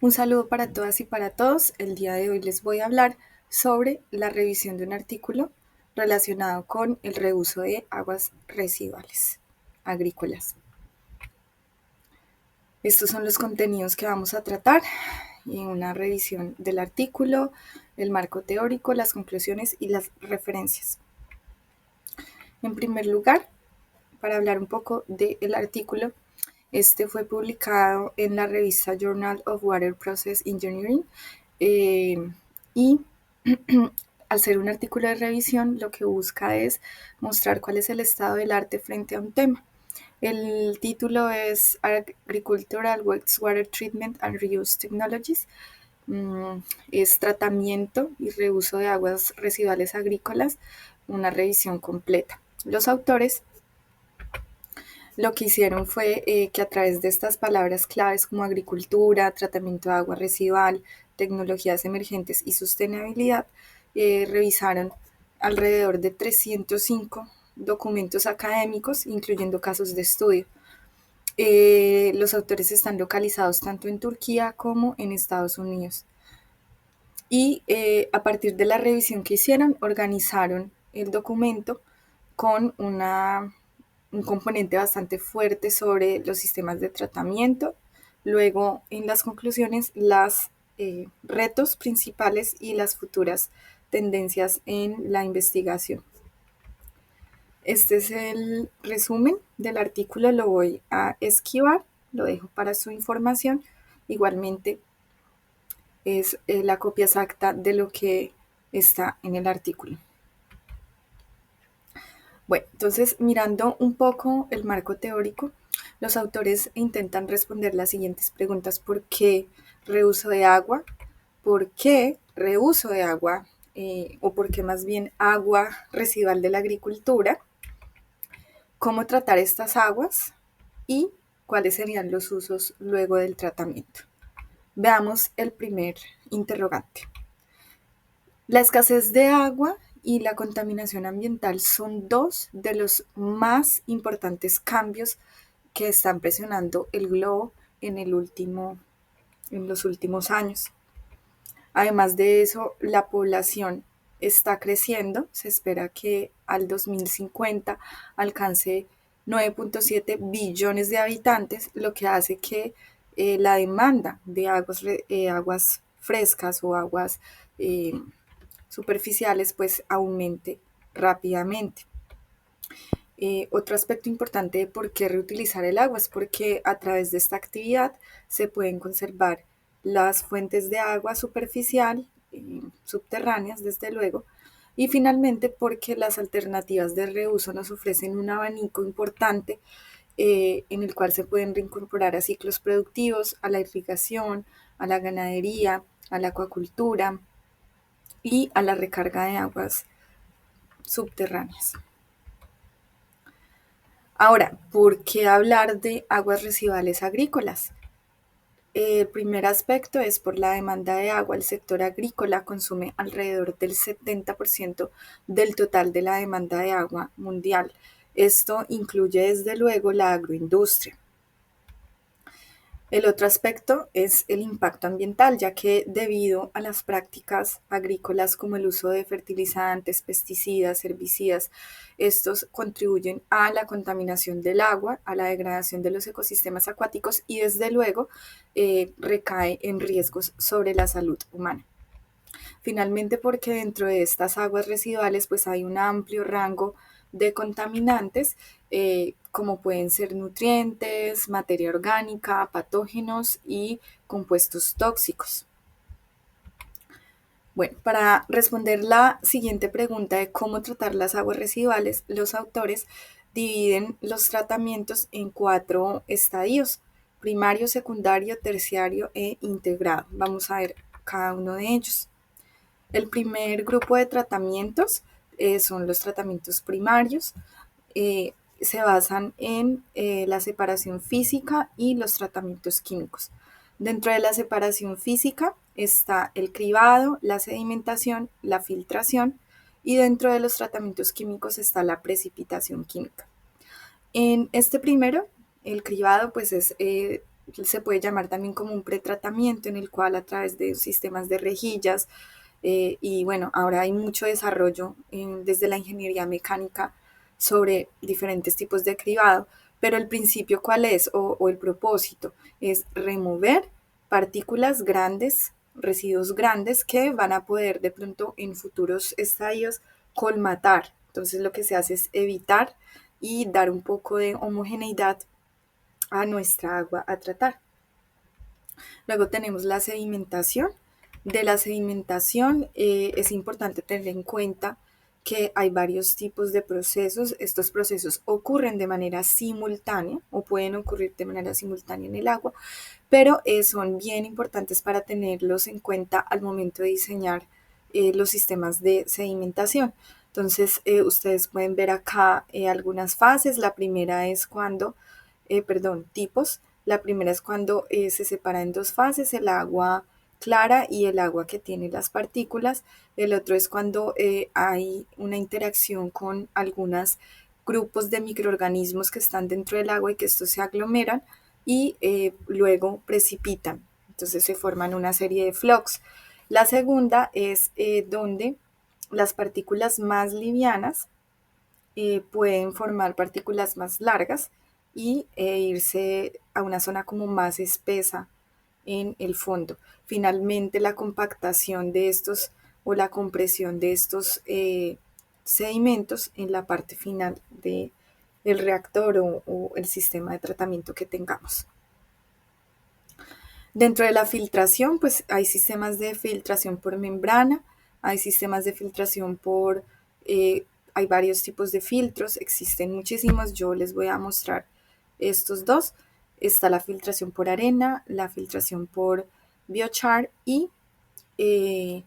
Un saludo para todas y para todos. El día de hoy les voy a hablar sobre la revisión de un artículo relacionado con el reuso de aguas residuales agrícolas. Estos son los contenidos que vamos a tratar en una revisión del artículo, el marco teórico, las conclusiones y las referencias. En primer lugar, para hablar un poco del artículo, este fue publicado en la revista Journal of Water Process Engineering y al ser un artículo de revisión, lo que busca es mostrar cuál es el estado del arte frente a un tema. El título es Agricultural Wastewater Treatment and Reuse Technologies. Es tratamiento y reuso de aguas residuales agrícolas, una revisión completa. Los autores lo que hicieron fue que a través de estas palabras claves como agricultura, tratamiento de agua residual, tecnologías emergentes y sostenibilidad, revisaron alrededor de 305 documentos académicos, incluyendo casos de estudio. Los autores están localizados tanto en Turquía como en Estados Unidos. Y a partir de la revisión que hicieron, organizaron el documento con un componente bastante fuerte sobre los sistemas de tratamiento. Luego, en las conclusiones, los retos principales y las futuras tendencias en la investigación. Este es el resumen del artículo, lo voy a esquivar, lo dejo para su información. Igualmente, es la copia exacta de lo que está en el artículo. Bueno, entonces mirando un poco el marco teórico, los autores intentan responder las siguientes preguntas. ¿Por qué reuso de agua? ¿Por qué reuso de agua? O por qué más bien agua residual de la agricultura? ¿Cómo tratar estas aguas? Y cuáles serían los usos luego del tratamiento. Veamos el primer interrogante. La escasez de agua y la contaminación ambiental son dos de los más importantes cambios que están presionando el globo en los últimos años. Además de eso, la población está creciendo. Se espera que al 2050 alcance 9.7 billones de habitantes, lo que hace que la demanda de aguas frescas o aguas superficiales pues aumente rápidamente. Otro aspecto importante de por qué reutilizar el agua es porque a través de esta actividad se pueden conservar las fuentes de agua superficial, subterráneas desde luego, y finalmente porque las alternativas de reuso nos ofrecen un abanico importante en el cual se pueden reincorporar a ciclos productivos, a la irrigación, a la ganadería, a la acuacultura y a la recarga de aguas subterráneas. Ahora, ¿por qué hablar de aguas residuales agrícolas? El primer aspecto es por la demanda de agua. El sector agrícola consume alrededor del 70% del total de la demanda de agua mundial. Esto incluye desde luego la agroindustria. El otro aspecto es el impacto ambiental, ya que debido a las prácticas agrícolas como el uso de fertilizantes, pesticidas, herbicidas, estos contribuyen a la contaminación del agua, a la degradación de los ecosistemas acuáticos y desde luego recae en riesgos sobre la salud humana. Finalmente, porque dentro de estas aguas residuales pues hay un amplio rango de contaminantes, como pueden ser nutrientes, materia orgánica, patógenos y compuestos tóxicos. Bueno, para responder la siguiente pregunta de cómo tratar las aguas residuales, los autores dividen los tratamientos en 4 estadios: primario, secundario, terciario e integrado. Vamos a ver cada uno de ellos. El primer grupo de tratamientos son los tratamientos primarios. Se basan en la separación física y los tratamientos químicos. Dentro de la separación física está el cribado, la sedimentación, la filtración, y dentro de los tratamientos químicos está la precipitación química. En este primero, el cribado pues es se puede llamar también como un pretratamiento en el cual a través de sistemas de rejillas y bueno, ahora hay mucho desarrollo desde la ingeniería mecánica sobre diferentes tipos de cribado, pero el principio cuál es o el propósito es remover partículas grandes, residuos grandes que van a poder de pronto en futuros estadios colmatar. Entonces lo que se hace es evitar y dar un poco de homogeneidad a nuestra agua a tratar. Luego tenemos la sedimentación. De la sedimentación es importante tener en cuenta que hay varios tipos de procesos. Estos procesos ocurren de manera simultánea o pueden ocurrir de manera simultánea en el agua, pero son bien importantes para tenerlos en cuenta al momento de diseñar los sistemas de sedimentación. Entonces, ustedes pueden ver acá algunas fases. La primera es cuando, tipos. La primera es cuando se separa en dos fases, el agua clara y el agua que tiene las partículas. El otro es cuando hay una interacción con algunos grupos de microorganismos que están dentro del agua y que estos se aglomeran y luego precipitan. Entonces se forman una serie de flux. La segunda es donde las partículas más livianas pueden formar partículas más largas y irse a una zona como más espesa en el fondo. Finalmente, la compactación de estos o la compresión de estos sedimentos en la parte final del reactor o el sistema de tratamiento que tengamos. Dentro de la filtración, pues hay sistemas de filtración por membrana, hay sistemas de filtración hay varios tipos de filtros, existen muchísimos, yo les voy a mostrar estos dos. Está la filtración por arena, la filtración por biochar y eh,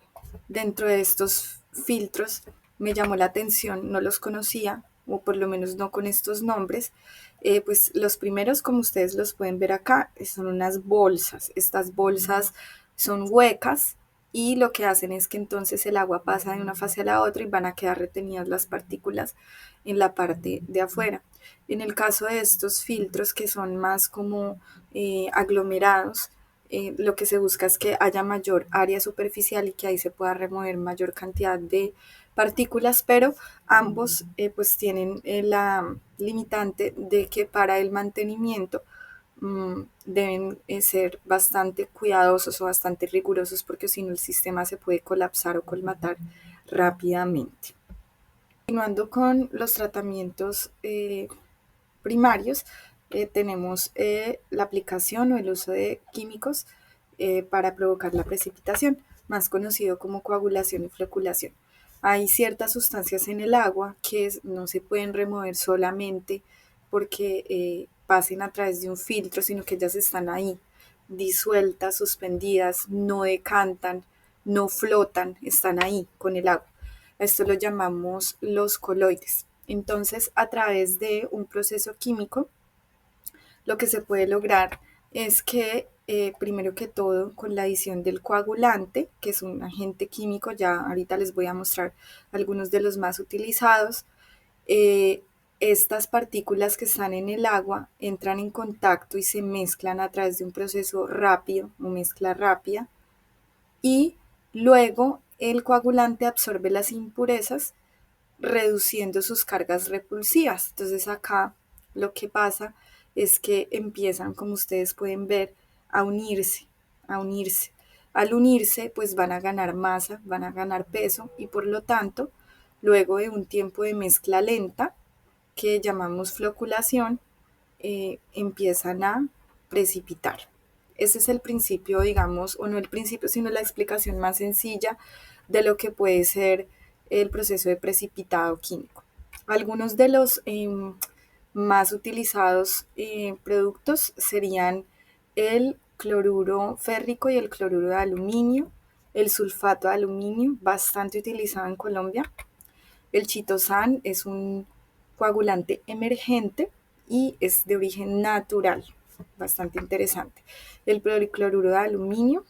dentro de estos filtros me llamó la atención, no los conocía, o por lo menos no con estos nombres, pues los primeros, como ustedes los pueden ver acá, son unas bolsas. Estas bolsas son huecas y lo que hacen es que entonces el agua pasa de una fase a la otra y van a quedar retenidas las partículas en la parte de afuera. En el caso de estos filtros que son más como aglomerados, lo que se busca es que haya mayor área superficial y que ahí se pueda remover mayor cantidad de partículas, pero ambos pues tienen la limitante de que para el mantenimiento deben ser bastante cuidadosos o bastante rigurosos porque si no el sistema se puede colapsar o colmatar rápidamente. Continuando con los tratamientos primarios, tenemos la aplicación o el uso de químicos para provocar la precipitación, más conocido como coagulación y floculación. Hay ciertas sustancias en el agua que no se pueden remover solamente porque pasen a través de un filtro, sino que ellas están ahí, disueltas, suspendidas, no decantan, no flotan, están ahí con el agua. Esto lo llamamos los coloides. Entonces, a través de un proceso químico, lo que se puede lograr es que, primero que todo, con la adición del coagulante, que es un agente químico, ya ahorita les voy a mostrar algunos de los más utilizados, estas partículas que están en el agua entran en contacto y se mezclan a través de un proceso rápido, o mezcla rápida, y luego el coagulante absorbe las impurezas reduciendo sus cargas repulsivas. Entonces acá lo que pasa es que empiezan, como ustedes pueden ver, a unirse, a unirse. Al unirse, pues van a ganar masa, van a ganar peso y por lo tanto, luego de un tiempo de mezcla lenta, que llamamos floculación, empiezan a precipitar. Ese es el principio, digamos, o no el principio, sino la explicación más sencilla de lo que puede ser el proceso de precipitado químico. Algunos de los más utilizados productos serían el cloruro férrico y el cloruro de aluminio, el sulfato de aluminio, bastante utilizado en Colombia. El chitosan es un coagulante emergente y es de origen natural, bastante interesante. El cloruro de aluminio,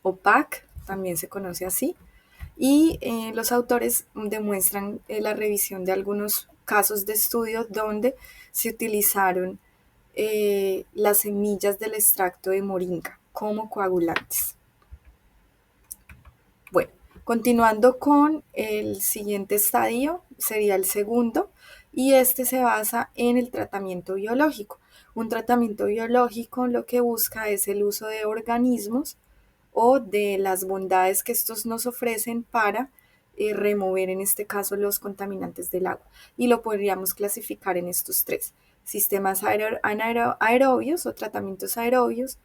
o PAC, también se conoce así, y los autores demuestran la revisión de algunos casos de estudio donde se utilizaron las semillas del extracto de moringa como coagulantes. Bueno, continuando con el siguiente estadio, sería el segundo, y este se basa en el tratamiento biológico. Un tratamiento biológico lo que busca es el uso de organismos o de las bondades que estos nos ofrecen para remover, en este caso, los contaminantes del agua. Y lo podríamos clasificar en estos tres: sistemas aerobios o tratamientos anaerobios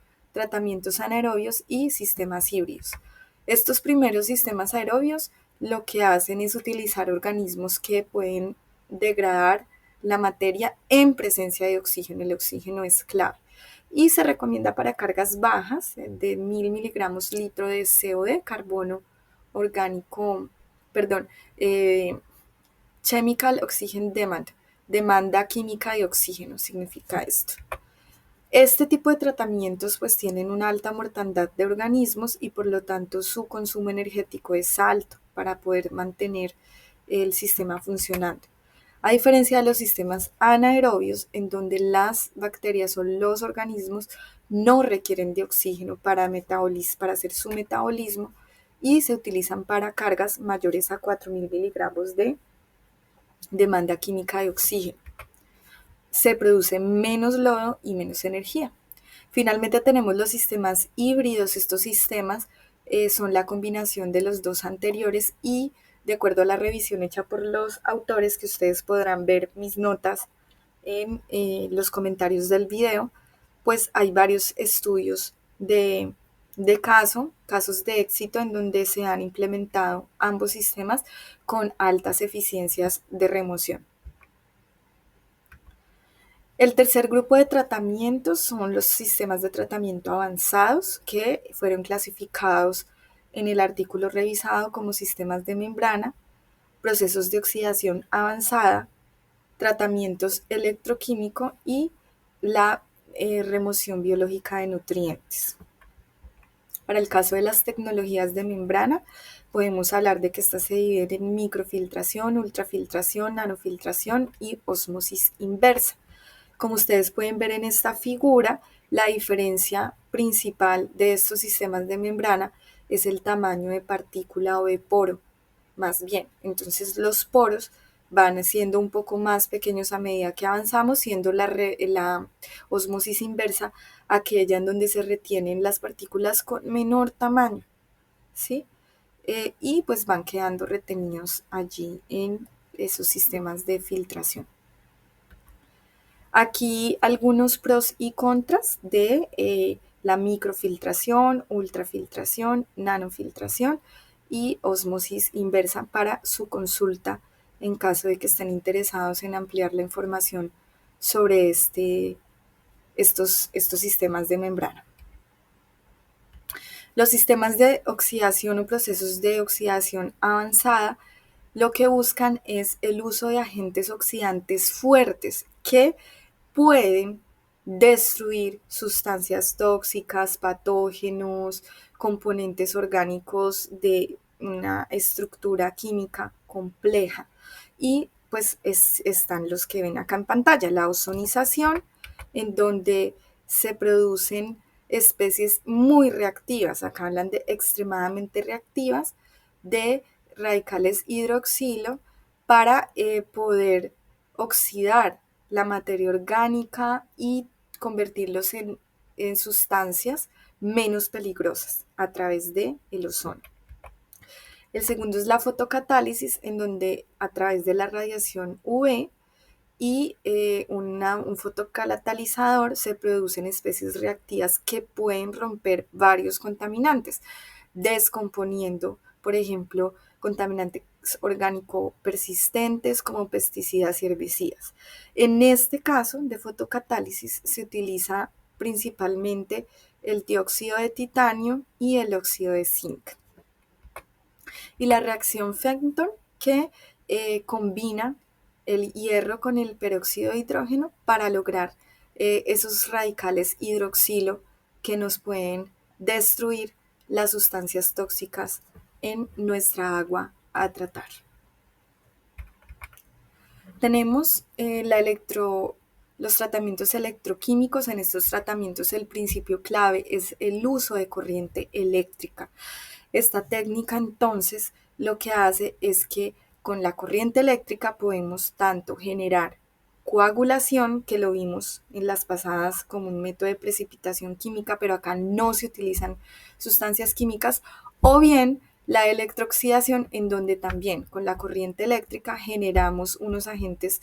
y sistemas híbridos. Estos primeros sistemas aerobios lo que hacen es utilizar organismos que pueden degradar la materia en presencia de oxígeno. El oxígeno es clave y se recomienda para cargas bajas de 1000 miligramos litro de CO2, carbono orgánico, perdón, chemical oxygen demand, demanda química de oxígeno, significa esto. Este tipo de tratamientos pues tienen una alta mortandad de organismos y por lo tanto su consumo energético es alto para poder mantener el sistema funcionando. A diferencia de los sistemas anaerobios, en donde las bacterias o los organismos no requieren de oxígeno para hacer su metabolismo y se utilizan para cargas mayores a 4000 miligramos de demanda química de oxígeno. Se produce menos lodo y menos energía. Finalmente tenemos los sistemas híbridos. Estos sistemas son la combinación de los dos anteriores y, de acuerdo a la revisión hecha por los autores, que ustedes podrán ver mis notas en los comentarios del video, pues hay varios estudios de casos de éxito en donde se han implementado ambos sistemas con altas eficiencias de remoción. El tercer grupo de tratamientos son los sistemas de tratamiento avanzados, que fueron clasificados en el artículo revisado como sistemas de membrana, procesos de oxidación avanzada, tratamientos electroquímico y la remoción biológica de nutrientes. Para el caso de las tecnologías de membrana, podemos hablar de que estas se dividen en microfiltración, ultrafiltración, nanofiltración y ósmosis inversa. Como ustedes pueden ver en esta figura, la diferencia principal de estos sistemas de membrana es el tamaño de partícula o de poro, más bien. Entonces los poros van siendo un poco más pequeños a medida que avanzamos, siendo la ósmosis inversa aquella en donde se retienen las partículas con menor tamaño, ¿sí? Y pues van quedando retenidos allí en esos sistemas de filtración. Aquí algunos pros y contras de la microfiltración, ultrafiltración, nanofiltración y ósmosis inversa para su consulta en caso de que estén interesados en ampliar la información sobre estos sistemas de membrana. Los sistemas de oxidación o procesos de oxidación avanzada lo que buscan es el uso de agentes oxidantes fuertes que pueden destruir sustancias tóxicas, patógenos, componentes orgánicos de una estructura química compleja. Y pues están los que ven acá en pantalla: la ozonización, en donde se producen especies muy reactivas, acá hablan de extremadamente reactivas, de radicales hidroxilo para poder oxidar la materia orgánica y convertirlos en sustancias menos peligrosas a través del ozono. El segundo es la fotocatálisis, en donde a través de la radiación UV y un fotocatalizador se producen especies reactivas que pueden romper varios contaminantes, descomponiendo, por ejemplo, contaminantes orgánicos persistentes como pesticidas y herbicidas. En este caso de fotocatálisis se utiliza principalmente el dióxido de titanio y el óxido de zinc. Y la reacción Fenton, que combina el hierro con el peróxido de hidrógeno para lograr esos radicales hidroxilo que nos pueden destruir las sustancias tóxicas en nuestra agua a tratar. Tenemos la los tratamientos electroquímicos. En estos tratamientos el principio clave es el uso de corriente eléctrica. Esta técnica entonces lo que hace es que con la corriente eléctrica podemos tanto generar coagulación, que lo vimos en las pasadas como un método de precipitación química, pero acá no se utilizan sustancias químicas, o bien la electrooxidación, en donde también con la corriente eléctrica generamos unos agentes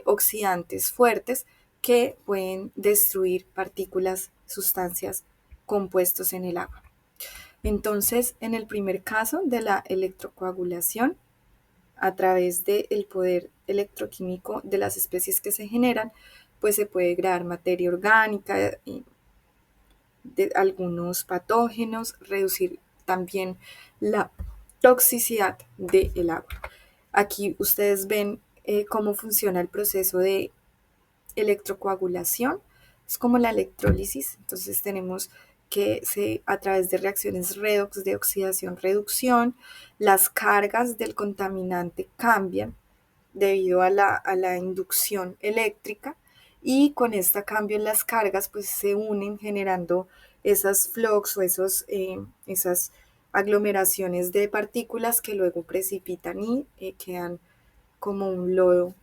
oxidantes fuertes que pueden destruir partículas, sustancias, compuestos en el agua. Entonces, en el primer caso de la electrocoagulación, a través del poder electroquímico de las especies que se generan, pues se puede crear materia orgánica y de algunos patógenos, reducir también la toxicidad del agua. Aquí ustedes ven cómo funciona el proceso de electrocoagulación. Es como la electrólisis. Entonces tenemos que a través de reacciones redox, de oxidación-reducción, las cargas del contaminante cambian debido a la inducción eléctrica, y con este cambio en las cargas pues se unen generando esas flux o esas aglomeraciones de partículas que luego precipitan y quedan como un lodo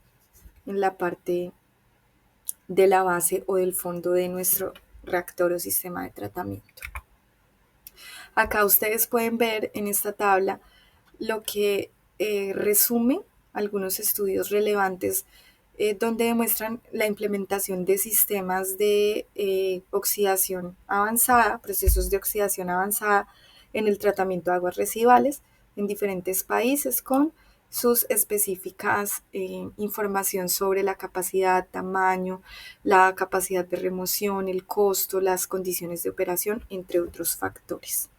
en la parte de la base o del fondo de nuestro reactor o sistema de tratamiento. Acá ustedes pueden ver en esta tabla lo que resume algunos estudios relevantes donde demuestran la implementación de sistemas de oxidación avanzada, procesos de oxidación avanzada en el tratamiento de aguas residuales en diferentes países, con sus específicas información sobre la capacidad, tamaño, la capacidad de remoción, el costo, las condiciones de operación, entre otros factores.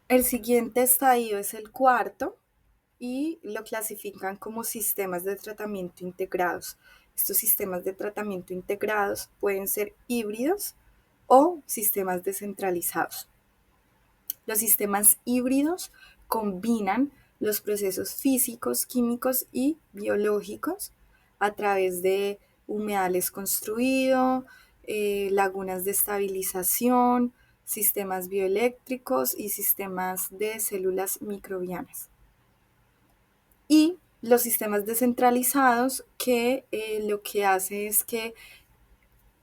El siguiente estadio es el cuarto y lo clasifican como sistemas de tratamiento integrados. Estos sistemas de tratamiento integrados pueden ser híbridos o sistemas descentralizados. Los sistemas híbridos combinan los procesos físicos, químicos y biológicos a través de humedales construidos, lagunas de estabilización, sistemas bioeléctricos y sistemas de células microbianas. Y los sistemas descentralizados que lo que hace es que,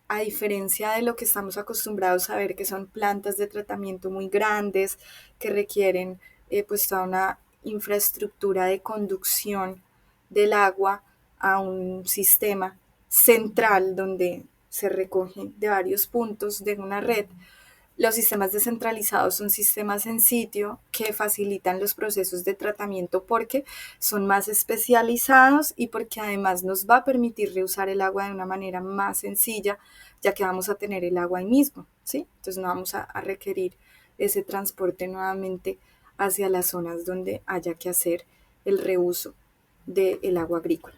a diferencia de lo que estamos acostumbrados a ver, que son plantas de tratamiento muy grandes, que requieren pues toda una infraestructura de conducción del agua a un sistema central donde se recoge de varios puntos de una red. Los sistemas descentralizados son sistemas en sitio que facilitan los procesos de tratamiento porque son más especializados y porque además nos va a permitir reusar el agua de una manera más sencilla, ya que vamos a tener el agua ahí mismo, ¿sí? Entonces no vamos a requerir ese transporte nuevamente hacia las zonas donde haya que hacer el reuso del agua agrícola.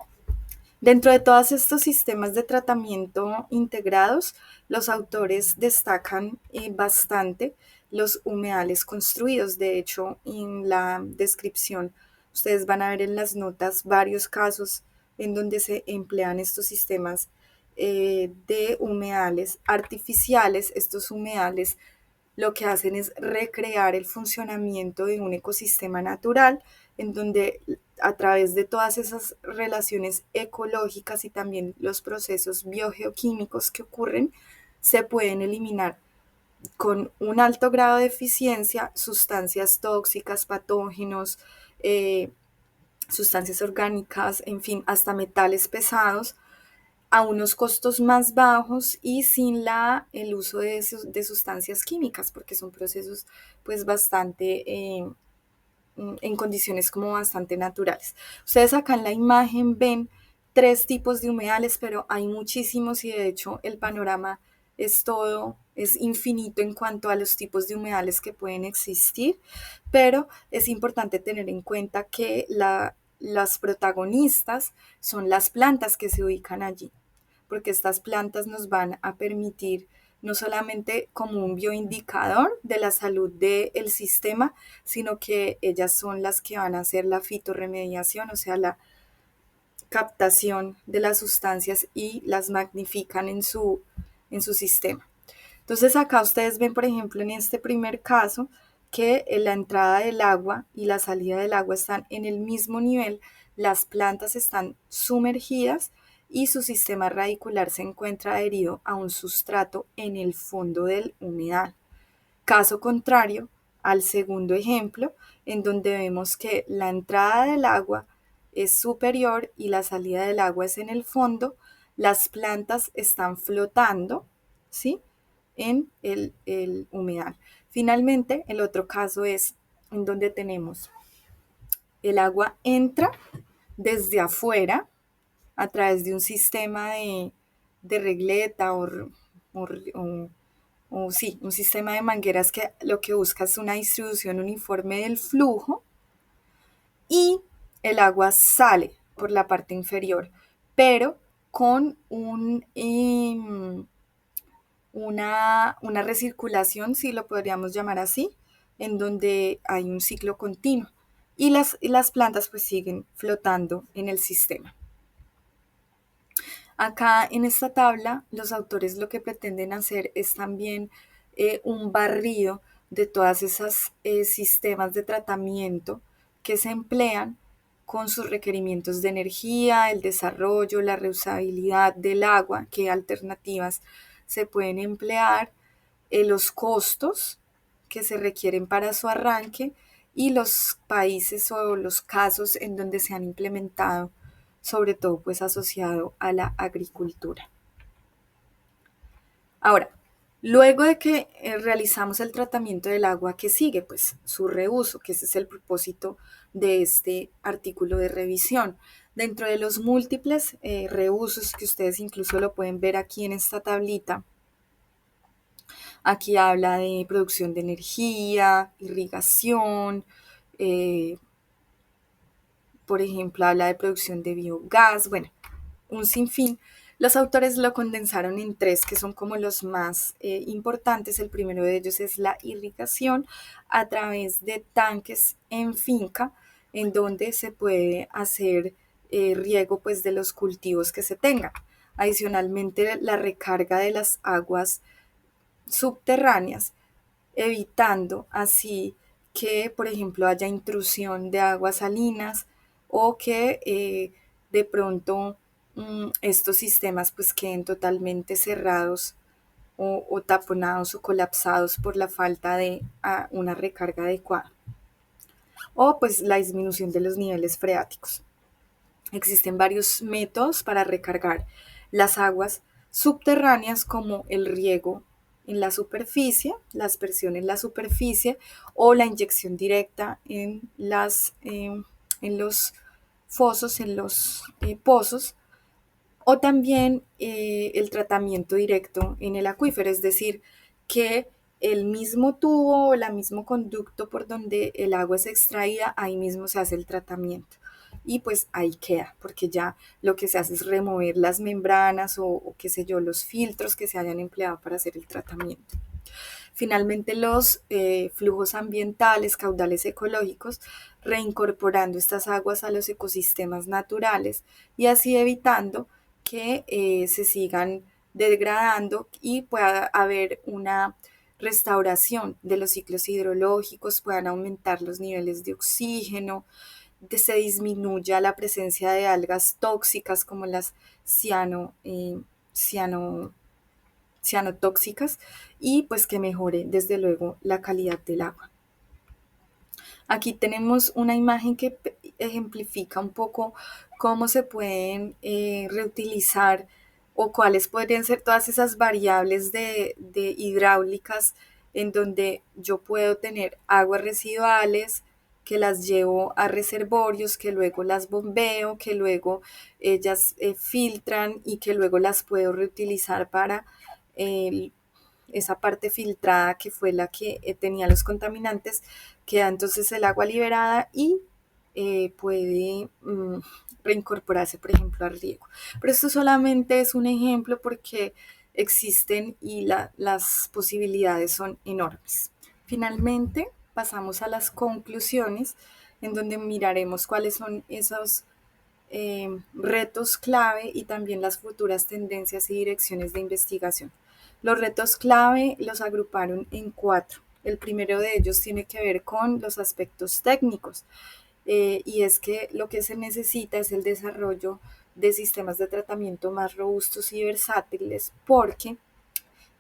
Dentro de todos estos sistemas de tratamiento integrados, los autores destacan bastante los humedales construidos. De hecho, en la descripción ustedes van a ver en las notas varios casos en donde se emplean estos sistemas de humedales artificiales. Estos humedales lo que hacen es recrear el funcionamiento de un ecosistema natural, en donde a través de todas esas relaciones ecológicas y también los procesos biogeoquímicos que ocurren, se pueden eliminar con un alto grado de eficiencia sustancias tóxicas, patógenos, sustancias orgánicas, en fin, hasta metales pesados, a unos costos más bajos y sin el uso de sustancias químicas, porque son procesos pues bastante en condiciones como bastante naturales. Ustedes acá en la imagen ven 3 tipos de humedales, pero hay muchísimos, y de hecho el panorama es infinito en cuanto a los tipos de humedales que pueden existir, pero es importante tener en cuenta que las protagonistas son las plantas que se ubican allí, porque estas plantas nos van a permitir no solamente como un bioindicador de la salud del sistema, sino que ellas son las que van a hacer la fitorremediación, o sea, captación de las sustancias y las magnifican en su sistema. Entonces acá ustedes ven, por ejemplo, en este primer caso, que la entrada del agua y la salida del agua están en el mismo nivel, las plantas están sumergidas y su sistema radicular se encuentra adherido a un sustrato en el fondo del humedal. Caso contrario al segundo ejemplo, en donde vemos que la entrada del agua es superior y la salida del agua es en el fondo, las plantas están flotando, ¿sí? En el humedal. Finalmente, el otro caso es en donde tenemos el agua entra desde afuera a través de un sistema de regleta o sí, un sistema de mangueras que lo que busca es una distribución uniforme del flujo y el agua sale por la parte inferior, pero con una recirculación, si lo podríamos llamar así, en donde hay un ciclo continuo y las plantas pues siguen flotando en el sistema. Acá en esta tabla, los autores lo que pretenden hacer es también un barrido de todas esas sistemas de tratamiento que se emplean con sus requerimientos de energía, el desarrollo, la reusabilidad del agua, qué alternativas se pueden emplear, los costos que se requieren para su arranque y los países o los casos en donde se han implementado, sobre todo pues asociado a la agricultura. Ahora, luego de que realizamos el tratamiento del agua, ¿qué sigue? Pues su reuso, que ese es el propósito de este artículo de revisión. Dentro de los múltiples reusos que ustedes incluso lo pueden ver aquí en esta tablita, aquí habla de producción de energía, irrigación, por ejemplo, habla de producción de biogás, bueno, un sinfín. Los autores lo condensaron en tres que son como los más importantes. El primero de ellos es la irrigación a través de tanques en finca, en donde se puede hacer riego pues, de los cultivos que se tengan. Adicionalmente, la recarga de las aguas subterráneas, evitando así que, por ejemplo, haya intrusión de aguas salinas o que de pronto estos sistemas pues queden totalmente cerrados o taponados o colapsados por la falta de una recarga adecuada o pues la disminución de los niveles freáticos. Existen varios métodos para recargar las aguas subterráneas como el riego en la superficie, la aspersión en la superficie o la inyección directa en los fosos, en los pozos o también el tratamiento directo en el acuífero, es decir, que el mismo tubo o el mismo conducto por donde el agua es extraída, ahí mismo se hace el tratamiento. Y pues ahí queda, porque ya lo que se hace es remover las membranas o qué sé yo, los filtros que se hayan empleado para hacer el tratamiento. Finalmente, los flujos ambientales, caudales ecológicos, reincorporando estas aguas a los ecosistemas naturales y así evitando que se sigan degradando y pueda haber una restauración de los ciclos hidrológicos, puedan aumentar los niveles de oxígeno, se disminuya la presencia de algas tóxicas como las ciano cianotóxicas y pues que mejore desde luego la calidad del agua. Aquí tenemos una imagen que ejemplifica un poco cómo se pueden reutilizar o cuáles podrían ser todas esas variables de hidráulicas en donde yo puedo tener aguas residuales que las llevo a reservorios, que luego las bombeo, que luego ellas filtran y que luego las puedo reutilizar para esa parte filtrada que fue la que tenía los contaminantes, queda entonces el agua liberada y puede reincorporarse, por ejemplo, al riego. Pero esto solamente es un ejemplo porque existen y las posibilidades son enormes. Finalmente, pasamos a las conclusiones, en donde miraremos cuáles son esos retos clave y también las futuras tendencias y direcciones de investigación. Los retos clave los agruparon en 4. El primero de ellos tiene que ver con los aspectos técnicos, y es que lo que se necesita es el desarrollo de sistemas de tratamiento más robustos y versátiles, porque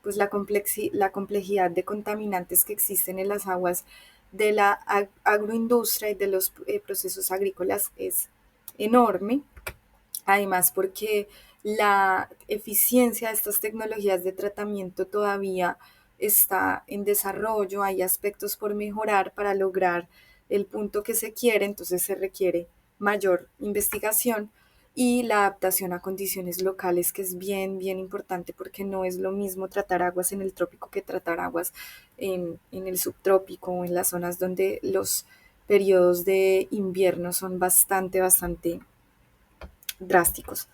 pues la complejidad de contaminantes que existen en las aguas de la agroindustria y de los procesos agrícolas es enorme. Además, porque la eficiencia de estas tecnologías de tratamiento todavía está en desarrollo, hay aspectos por mejorar para lograr el punto que se quiere, entonces se requiere mayor investigación y la adaptación a condiciones locales, que es bien importante porque no es lo mismo tratar aguas en el trópico que tratar aguas en el subtrópico o en las zonas donde los periodos de invierno son bastante drásticos.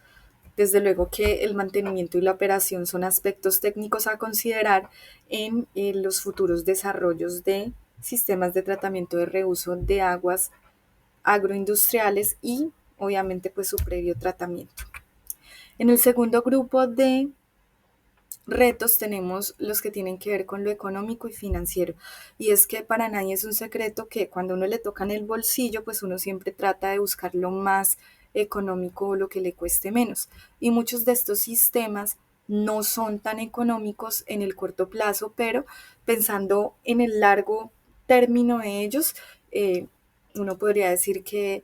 Desde luego que el mantenimiento y la operación son aspectos técnicos a considerar en los futuros desarrollos de sistemas de tratamiento de reuso de aguas agroindustriales y obviamente pues su previo tratamiento. En el segundo grupo de retos tenemos los que tienen que ver con lo económico y financiero. Y es que para nadie es un secreto que cuando uno le toca en el bolsillo, pues uno siempre trata de buscar lo más económico o lo que le cueste menos. Y muchos de estos sistemas no son tan económicos en el corto plazo, pero pensando en el largo término de ellos, uno podría decir que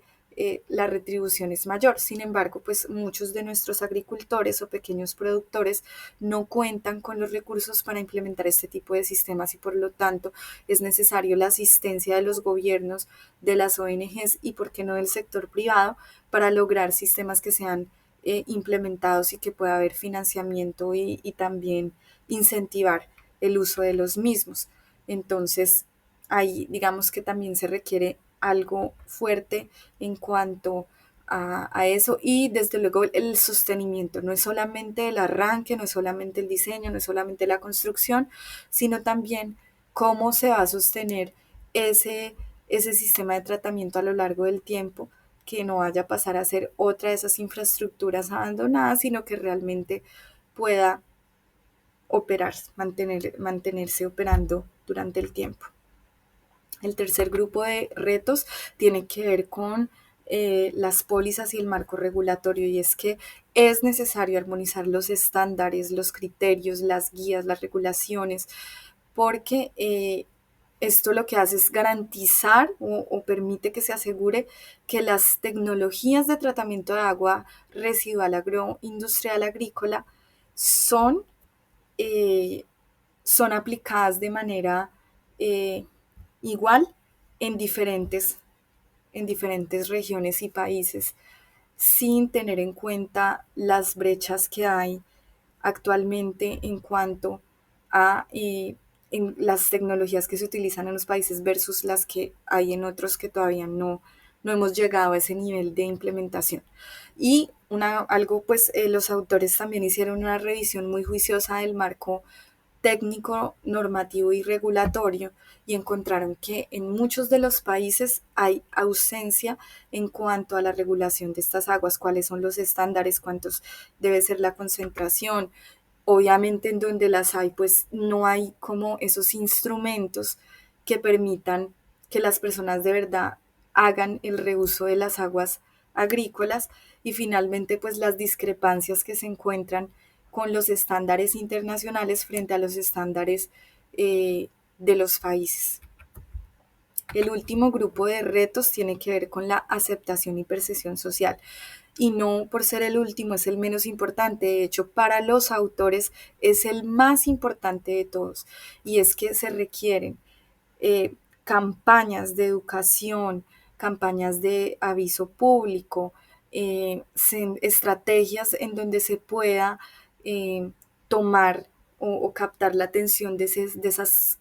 la retribución es mayor. Sin embargo, pues muchos de nuestros agricultores o pequeños productores no cuentan con los recursos para implementar este tipo de sistemas y por lo tanto es necesario la asistencia de los gobiernos, de las ONGs y por qué no del sector privado para lograr sistemas que sean implementados y que pueda haber financiamiento y también incentivar el uso de los mismos. Entonces, ahí digamos que también se requiere algo fuerte en cuanto a eso y desde luego el sostenimiento, no es solamente el arranque, no es solamente el diseño, no es solamente la construcción, sino también cómo se va a sostener ese sistema de tratamiento a lo largo del tiempo, que no vaya a pasar a ser otra de esas infraestructuras abandonadas, sino que realmente pueda operar, mantenerse operando durante el tiempo. El tercer grupo de retos tiene que ver con las pólizas y el marco regulatorio, y es que es necesario armonizar los estándares, los criterios, las guías, las regulaciones, porque esto lo que hace es garantizar o permite que se asegure que las tecnologías de tratamiento de agua residual agroindustrial agrícola son eh, son aplicadas de manera eh, igual en diferentes regiones y países, sin tener en cuenta las brechas que hay actualmente en cuanto a en las tecnologías que se utilizan en los países versus las que hay en otros que todavía no hemos llegado a ese nivel de implementación. Y algo, pues los autores también hicieron una revisión muy juiciosa del marco técnico, normativo y regulatorio y encontraron que en muchos de los países hay ausencia en cuanto a la regulación de estas aguas, cuáles son los estándares, cuántos debe ser la concentración. Obviamente en donde las hay, pues no hay como esos instrumentos que permitan que las personas de verdad hagan el reuso de las aguas agrícolas y finalmente pues las discrepancias que se encuentran con los estándares internacionales frente a los estándares de los países. El último grupo de retos tiene que ver con la aceptación y percepción social. Y no por ser el último es el menos importante, de hecho para los autores es el más importante de todos. Y es que se requieren campañas de educación, campañas de aviso público, estrategias en donde se pueda tomar o captar la atención de esas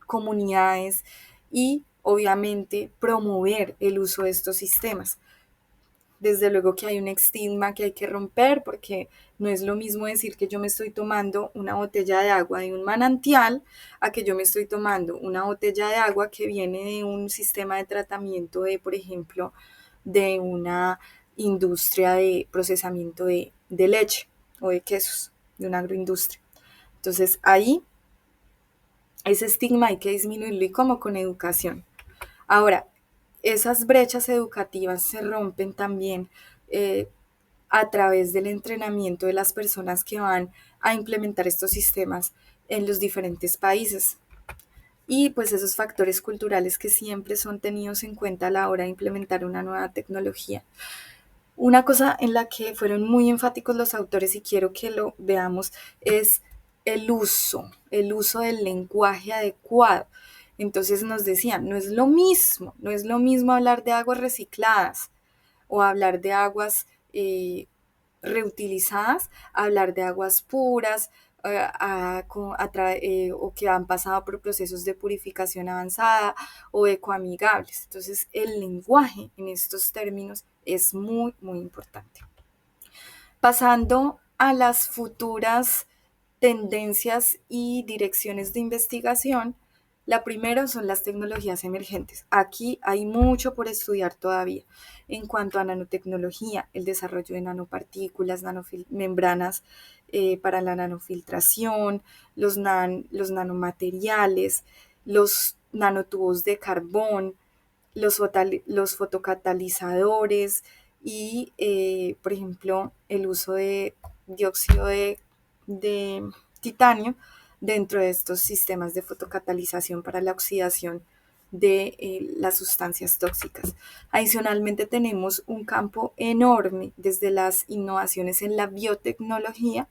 comunidades y obviamente promover el uso de estos sistemas. Desde luego que hay un estigma que hay que romper porque no es lo mismo decir que yo me estoy tomando una botella de agua de un manantial a que yo me estoy tomando una botella de agua que viene de un sistema de tratamiento de, por ejemplo, de una industria de procesamiento de leche o de quesos, de una agroindustria. Entonces ahí ese estigma hay que disminuirlo y como con educación. Ahora, esas brechas educativas se rompen también eh, a través del entrenamiento de las personas que van a implementar estos sistemas en los diferentes países. Y pues esos factores culturales que siempre son tenidos en cuenta a la hora de implementar una nueva tecnología. Una cosa en la que fueron muy enfáticos los autores y quiero que lo veamos es el uso del lenguaje adecuado. Entonces nos decían, no es lo mismo hablar de aguas recicladas o hablar de aguas reutilizadas, hablar de aguas puras o que han pasado por procesos de purificación avanzada o ecoamigables. Entonces, el lenguaje en estos términos es muy, muy importante. Pasando a las futuras tendencias y direcciones de investigación, la primera son las tecnologías emergentes. Aquí hay mucho por estudiar todavía en cuanto a nanotecnología, el desarrollo de nanopartículas, membranas para la nanofiltración, los nanomateriales, los nanotubos de carbón, los fotocatalizadores y, por ejemplo, el uso de dióxido de titanio dentro de estos sistemas de fotocatalización para la oxidación de las sustancias tóxicas. Adicionalmente tenemos un campo enorme desde las innovaciones en la biotecnología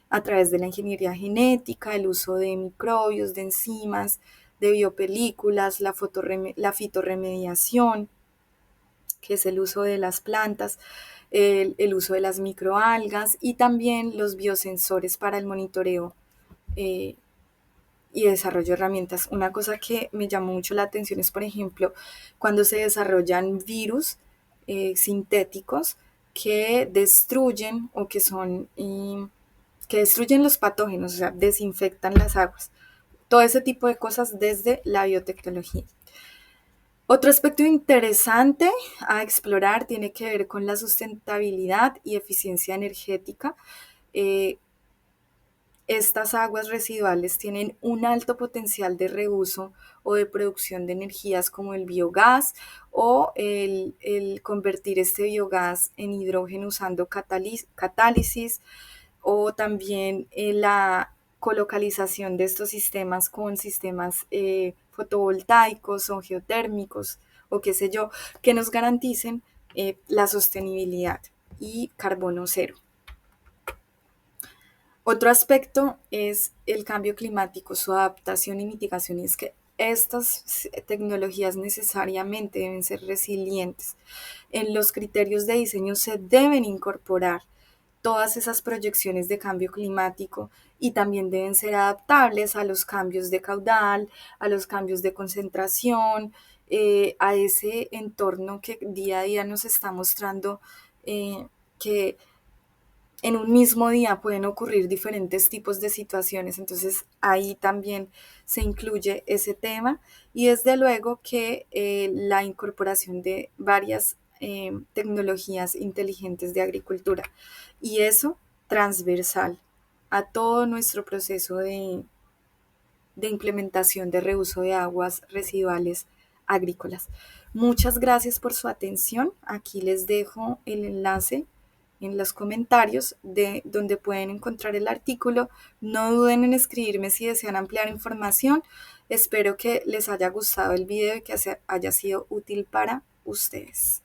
a través de la ingeniería genética, el uso de microbios, de enzimas, de biopelículas, la fitorremediación, que es el uso de las plantas, el uso de las microalgas y también los biosensores para el monitoreo eh, y desarrollo de herramientas. Una cosa que me llamó mucho la atención es, por ejemplo, cuando se desarrollan virus sintéticos que destruyen o que destruyen los patógenos, o sea, desinfectan las aguas. Todo ese tipo de cosas desde la biotecnología. Otro aspecto interesante a explorar tiene que ver con la sustentabilidad y eficiencia energética. Eh, Estas aguas residuales tienen un alto potencial de reuso o de producción de energías como el biogás o el convertir este biogás en hidrógeno usando catálisis o también la colocalización de estos sistemas con sistemas fotovoltaicos o geotérmicos o qué sé yo, que nos garanticen la sostenibilidad y carbono cero. Otro aspecto es el cambio climático, su adaptación y mitigación, y es que estas tecnologías necesariamente deben ser resilientes. En los criterios de diseño se deben incorporar todas esas proyecciones de cambio climático y también deben ser adaptables a los cambios de caudal, a los cambios de concentración, a ese entorno que día a día nos está mostrando que en un mismo día pueden ocurrir diferentes tipos de situaciones, entonces ahí también se incluye ese tema y desde luego que la incorporación de varias tecnologías inteligentes de agricultura y eso transversal a todo nuestro proceso de implementación de reuso de aguas residuales agrícolas. Muchas gracias por su atención. Aquí les dejo el enlace en los comentarios de donde pueden encontrar el artículo. No duden en escribirme si desean ampliar información. Espero que les haya gustado el video y que haya sido útil para ustedes.